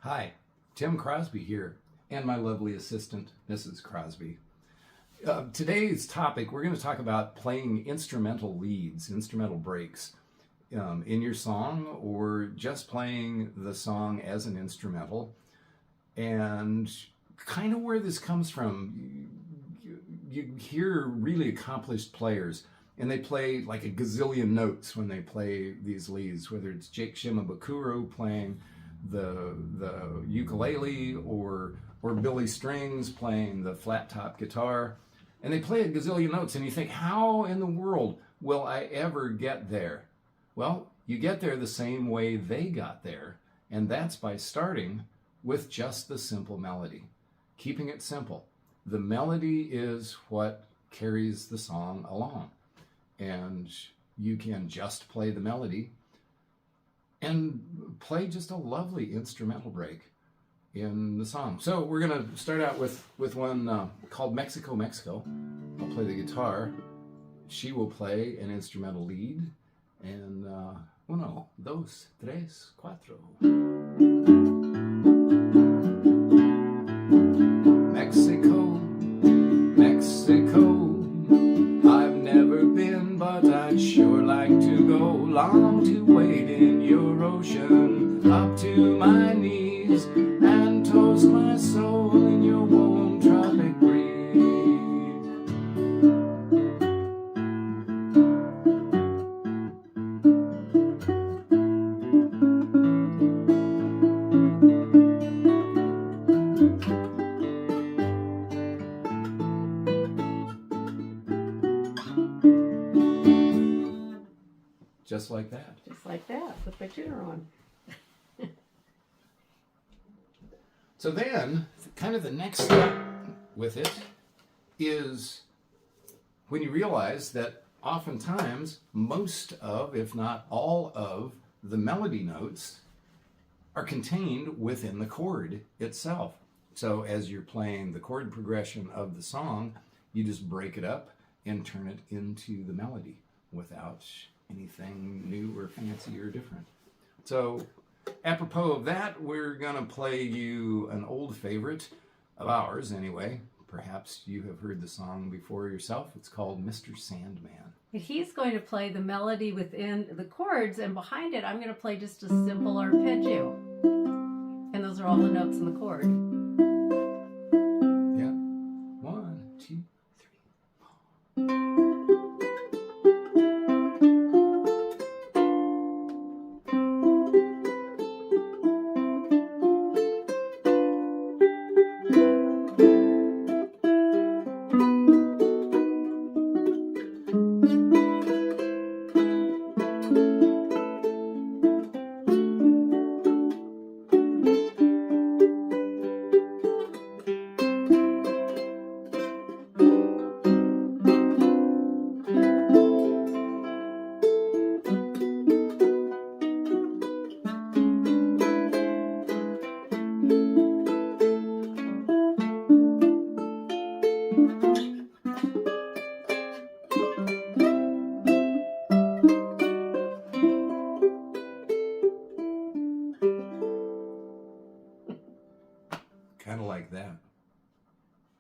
Hi, Tim Crosby here, and my lovely assistant, Mrs. Crosby. Today's topic, we're going to talk about playing instrumental leads, instrumental breaks in your song, or just playing the song as an instrumental, and kind of where this comes from. You hear really accomplished players, and they play like a gazillion notes when they play these leads, whether it's Jake Shimabukuro playing the ukulele or Billy Strings playing the flat top guitar, and they play a gazillion notes, and you think, how in the world will I ever get there? Well, you get there the same way they got there, and that's by starting with just the simple melody, keeping it simple. The melody is what carries the song along, and you can just play the melody and play just a lovely instrumental break in the song. So we're going to start out with one called Mexico, Mexico. I'll play the guitar. She will play an instrumental lead. And uno, dos, tres, cuatro. Mexico, Mexico. I've never been, but I'd sure like to go. Long to wade in your ocean, up to my knees, and toast my soul in your warm tropic breeze. Just like that. Just like that, with the tuner on. So then, kind of the next step with it is when you realize that oftentimes most of, if not all of, the melody notes are contained within the chord itself. So as you're playing the chord progression of the song, you just break it up and turn it into the melody without anything new or fancy or different. So apropos of that, we're going to play you an old favorite of ours anyway. Perhaps you have heard the song before yourself. It's called Mr. Sandman. He's going to play the melody within the chords, and behind it I'm going to play just a simple arpeggio. And those are all the notes in the chord. Yeah. 1, 2, 3, 4. Kind of like that.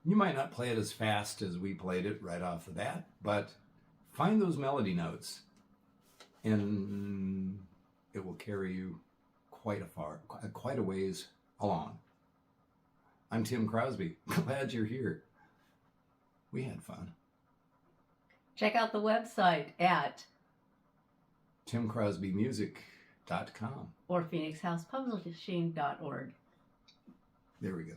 You might not play it as fast as we played it right off the bat, but find those melody notes and it will carry you quite a ways along. I'm Tim Crosby. Glad you're here. We had fun. Check out the website at timcrosbymusic.com. or phoenixhousepublishing.org. There we go.